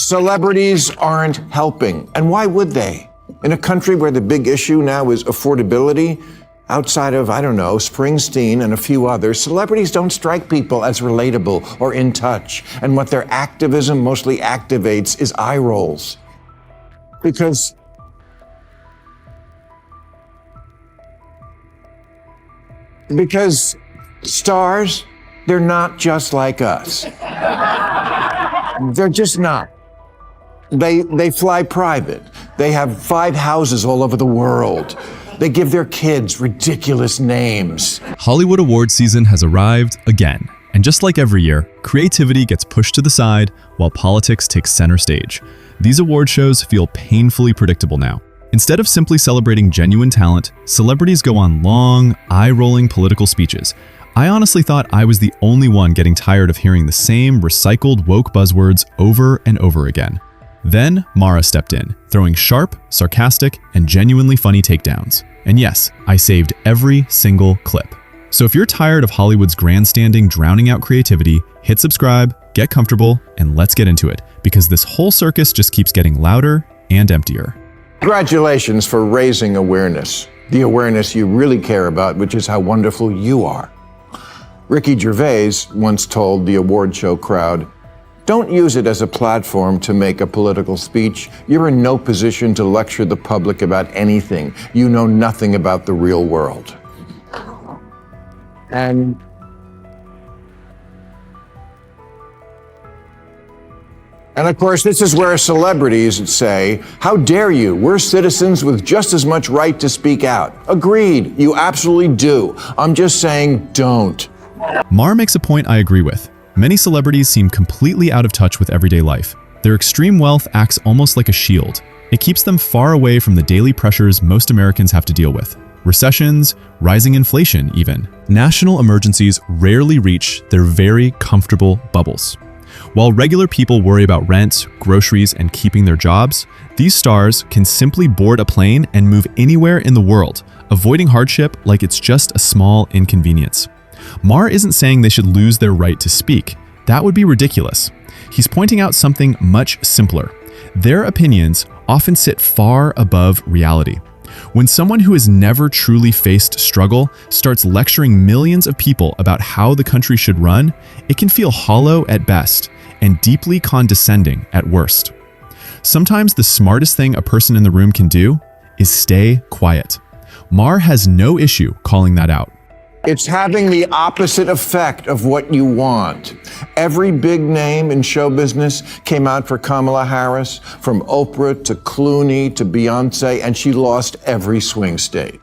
Celebrities aren't helping. And why would they? In a country where the big issue now is affordability, outside of, I don't know, Springsteen and a few others, celebrities don't strike people as relatable or in touch. And what their activism mostly activates is eye rolls. Because stars, they're not just like us. They're just not. They fly private. They have 5 houses all over the world. They give their kids ridiculous names. Hollywood award season has arrived again. And just like every year, creativity gets pushed to the side while politics takes center stage. These award shows feel painfully predictable now. Instead of simply celebrating genuine talent, celebrities go on long, eye-rolling political speeches. I honestly thought I was the only one getting tired of hearing the same recycled woke buzzwords over and over again. Then Maher stepped in, throwing sharp, sarcastic, and genuinely funny takedowns. And yes, I saved every single clip. So if you're tired of Hollywood's grandstanding drowning out creativity, hit subscribe, get comfortable, and let's get into it, because this whole circus just keeps getting louder and emptier. Congratulations for raising awareness. The awareness you really care about, which is how wonderful you are. Ricky Gervais once told the award show crowd, "Don't use it as a platform to make a political speech. You're in no position to lecture the public about anything. You know nothing about the real world." And of course, this is where celebrities say, "How dare you? We're citizens with just as much right to speak out." Agreed, you absolutely do. I'm just saying, don't. Maher makes a point I agree with. Many celebrities seem completely out of touch with everyday life. Their extreme wealth acts almost like a shield. It keeps them far away from the daily pressures most Americans have to deal with. Recessions, rising inflation even. National emergencies rarely reach their very comfortable bubbles. While regular people worry about rent, groceries, and keeping their jobs, these stars can simply board a plane and move anywhere in the world, avoiding hardship like it's just a small inconvenience. Maher isn't saying they should lose their right to speak. That would be ridiculous. He's pointing out something much simpler. Their opinions often sit far above reality. When someone who has never truly faced struggle starts lecturing millions of people about how the country should run, it can feel hollow at best and deeply condescending at worst. Sometimes the smartest thing a person in the room can do is stay quiet. Maher has no issue calling that out. It's having the opposite effect of what you want. Every big name in show business came out for Kamala Harris, from Oprah to Clooney to Beyonce, and she lost every swing state.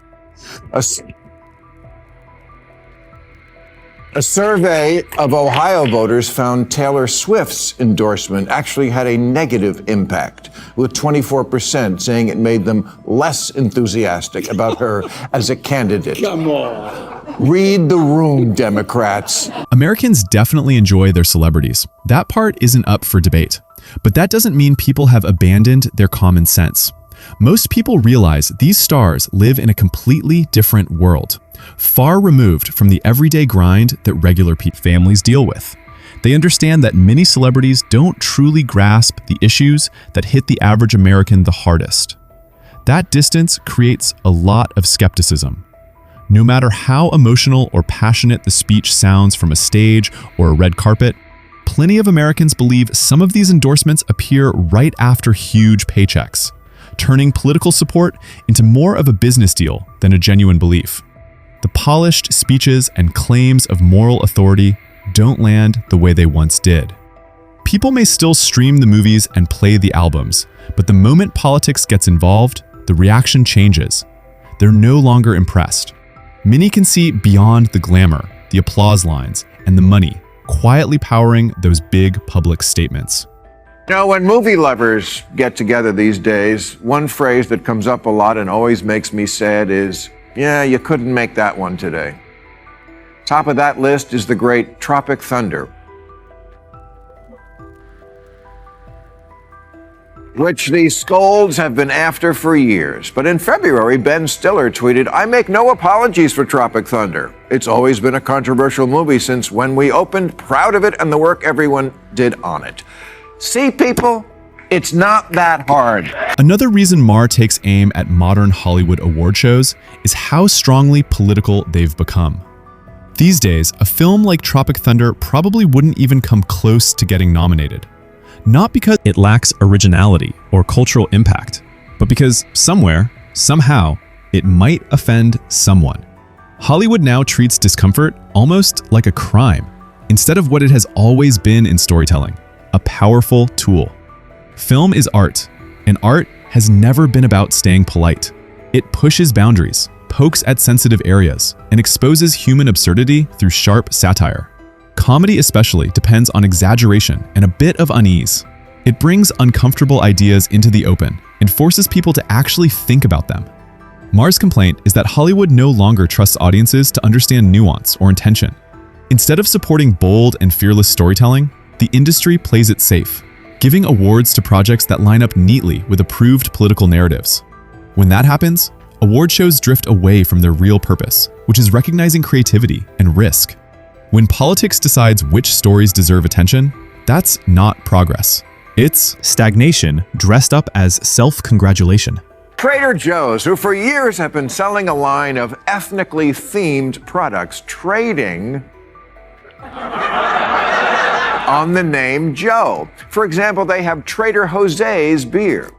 A survey of Ohio voters found Taylor Swift's endorsement actually had a negative impact, with 24% saying it made them less enthusiastic about her as a candidate. Come on. Read the room, Democrats. Americans definitely enjoy their celebrities. That part isn't up for debate. But that doesn't mean people have abandoned their common sense. Most people realize these stars live in a completely different world, far removed from the everyday grind that regular families deal with. They understand that many celebrities don't truly grasp the issues that hit the average American the hardest. That distance creates a lot of skepticism. No matter how emotional or passionate the speech sounds from a stage or a red carpet, plenty of Americans believe some of these endorsements appear right after huge paychecks, turning political support into more of a business deal than a genuine belief. The polished speeches and claims of moral authority don't land the way they once did. People may still stream the movies and play the albums, but the moment politics gets involved, the reaction changes. They're no longer impressed. Many can see beyond the glamour, the applause lines, and the money, quietly powering those big public statements. You know, when movie lovers get together these days, one phrase that comes up a lot and always makes me sad is, "Yeah, you couldn't make that one today." Top of that list is the great Tropic Thunder, which the scolds have been after for years. But in February, Ben Stiller tweeted, "I make no apologies for Tropic Thunder. It's always been a controversial movie since when we opened, proud of it and the work everyone did on it." See, people, It's not that hard. Another reason Maher takes aim at modern Hollywood award shows is how strongly political they've become. These days, a film like Tropic Thunder probably wouldn't even come close to getting nominated. Not because it lacks originality or cultural impact, but because somewhere, somehow, it might offend someone. Hollywood now treats discomfort almost like a crime, instead of what it has always been in storytelling, a powerful tool. Film is art, and art has never been about staying polite. It pushes boundaries, pokes at sensitive areas, and exposes human absurdity through sharp satire. Comedy especially depends on exaggeration and a bit of unease. It brings uncomfortable ideas into the open and forces people to actually think about them. Maher's complaint is that Hollywood no longer trusts audiences to understand nuance or intention. Instead of supporting bold and fearless storytelling, the industry plays it safe, giving awards to projects that line up neatly with approved political narratives. When that happens, award shows drift away from their real purpose, which is recognizing creativity and risk. When politics decides which stories deserve attention, that's not progress. It's stagnation dressed up as self-congratulation. Trader Joe's, who for years have been selling a line of ethnically themed products, trading on the name Joe. For example, they have Trader Jose's beer.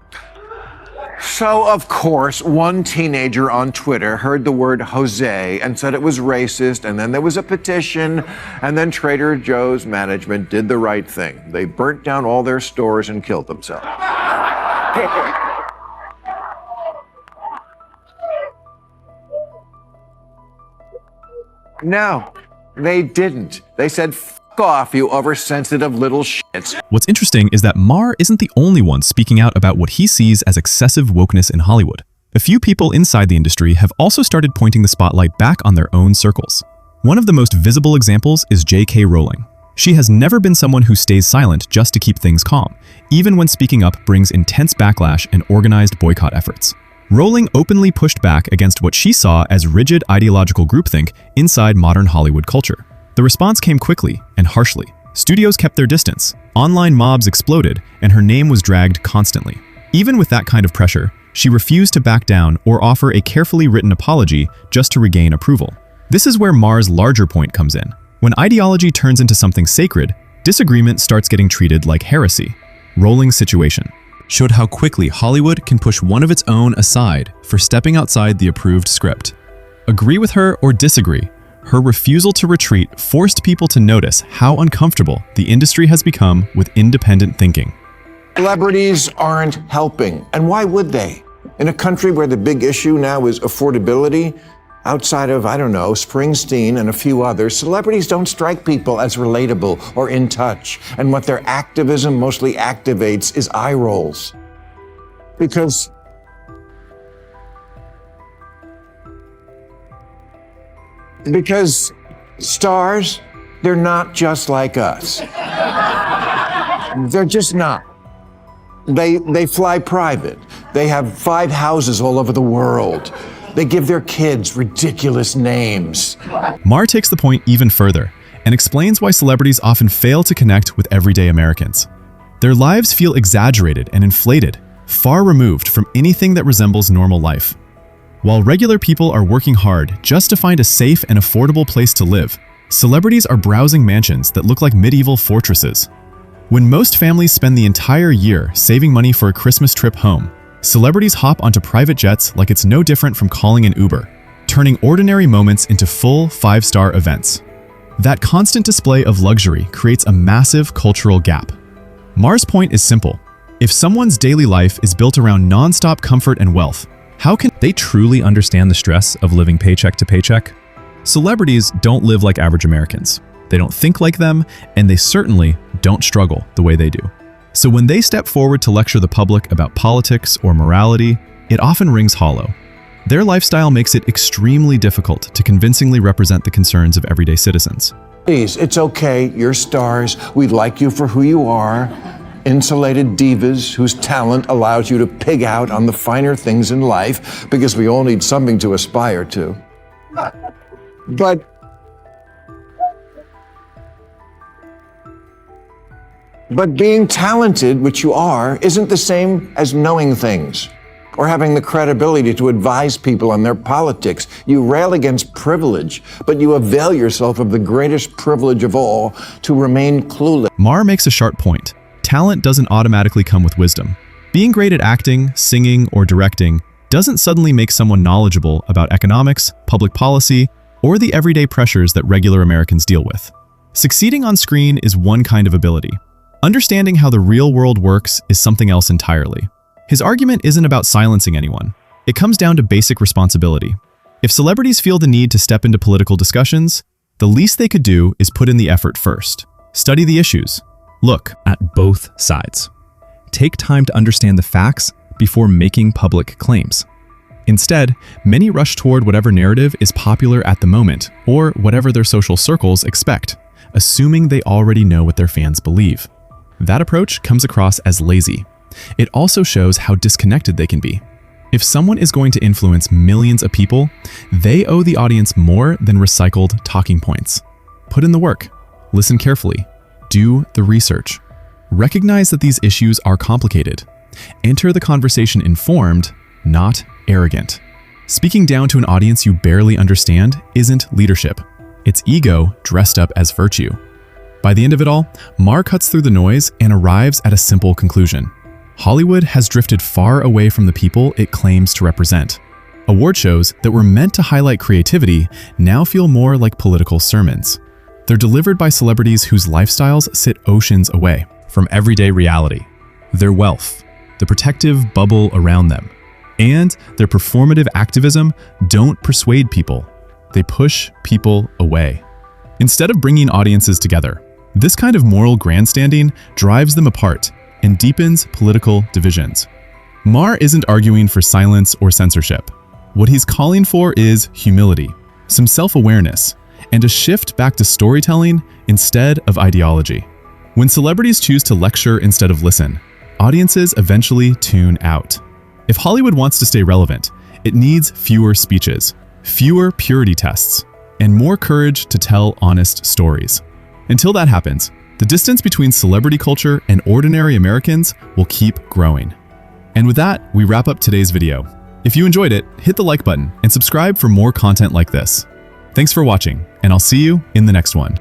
So, of course, one teenager on Twitter heard the word Jose and said it was racist, and then there was a petition, and then Trader Joe's management did the right thing. They burnt down all their stores and killed themselves. No, they didn't. They said, "F off, you oversensitive little shits." What's interesting is that Maher isn't the only one speaking out about what he sees as excessive wokeness in Hollywood. A few people inside the industry have also started pointing the spotlight back on their own circles. One of the most visible examples is J.K. Rowling. She has never been someone who stays silent just to keep things calm, even when speaking up brings intense backlash and organized boycott efforts. Rowling openly pushed back against what she saw as rigid ideological groupthink inside modern Hollywood culture. The response came quickly and harshly. Studios kept their distance, online mobs exploded, and her name was dragged constantly. Even with that kind of pressure, she refused to back down or offer a carefully written apology just to regain approval. This is where Maher's larger point comes in. When ideology turns into something sacred, disagreement starts getting treated like heresy. Rowling's situation showed how quickly Hollywood can push one of its own aside for stepping outside the approved script. Agree with her or disagree, her refusal to retreat forced people to notice how uncomfortable the industry has become with independent thinking. Celebrities aren't helping, and why would they? In a country where the big issue now is affordability, outside of, Springsteen and a few others, celebrities don't strike people as relatable or in touch, and what their activism mostly activates is eye rolls. Because stars, they're not just like us. They're just not. They fly private. They have 5 houses all over the world. They give their kids ridiculous names. Maher takes the point even further and explains why celebrities often fail to connect with everyday Americans. Their lives feel exaggerated and inflated, far removed from anything that resembles normal life. While regular people are working hard just to find a safe and affordable place to live, celebrities are browsing mansions that look like medieval fortresses. When most families spend the entire year saving money for a Christmas trip home, celebrities hop onto private jets like it's no different from calling an Uber, turning ordinary moments into full 5-star events. That constant display of luxury creates a massive cultural gap. Maher's point is simple. If someone's daily life is built around non-stop comfort and wealth, how can they truly understand the stress of living paycheck to paycheck? Celebrities don't live like average Americans. They don't think like them, and they certainly don't struggle the way they do. So when they step forward to lecture the public about politics or morality, it often rings hollow. Their lifestyle makes it extremely difficult to convincingly represent the concerns of everyday citizens. Please, it's okay, you're stars. We like you for who you are. Insulated divas whose talent allows you to pig out on the finer things in life, because we all need something to aspire to. But But being talented, which you are, isn't the same as knowing things or having the credibility to advise people on their politics. You rail against privilege, but you avail yourself of the greatest privilege of all, to remain clueless. Maher makes a sharp point. Talent doesn't automatically come with wisdom. Being great at acting, singing, or directing doesn't suddenly make someone knowledgeable about economics, public policy, or the everyday pressures that regular Americans deal with. Succeeding on screen is one kind of ability. Understanding how the real world works is something else entirely. His argument isn't about silencing anyone. It comes down to basic responsibility. If celebrities feel the need to step into political discussions, the least they could do is put in the effort first. Study the issues. Look At both sides. Take time to understand the facts before making public claims. Instead, many rush toward whatever narrative is popular at the moment, or whatever their social circles expect, assuming they already know what their fans believe. That approach comes across as lazy. It also shows how disconnected they can be. If someone is going to influence millions of people, they owe the audience more than recycled talking points. Put in the work. Listen carefully. Do the research. Recognize that these issues are complicated. Enter the conversation informed, not arrogant. Speaking down to an audience you barely understand isn't leadership. It's ego dressed up as virtue. By the end of it all, Maher cuts through the noise and arrives at a simple conclusion. Hollywood has drifted far away from the people it claims to represent. Award shows that were meant to highlight creativity now feel more like political sermons. They're delivered by celebrities whose lifestyles sit oceans away from everyday reality. Their wealth, the protective bubble around them, and their performative activism don't persuade people. They push people away. Instead of bringing audiences together, this kind of moral grandstanding drives them apart and deepens political divisions. Maher isn't arguing for silence or censorship. What he's calling for is humility, some self-awareness, and a shift back to storytelling instead of ideology. When celebrities choose to lecture instead of listen, audiences eventually tune out. If Hollywood wants to stay relevant, it needs fewer speeches, fewer purity tests, and more courage to tell honest stories. Until that happens, the distance between celebrity culture and ordinary Americans will keep growing. And with that, we wrap up today's video. If you enjoyed it, hit the like button and subscribe for more content like this. Thanks for watching, and I'll see you in the next one.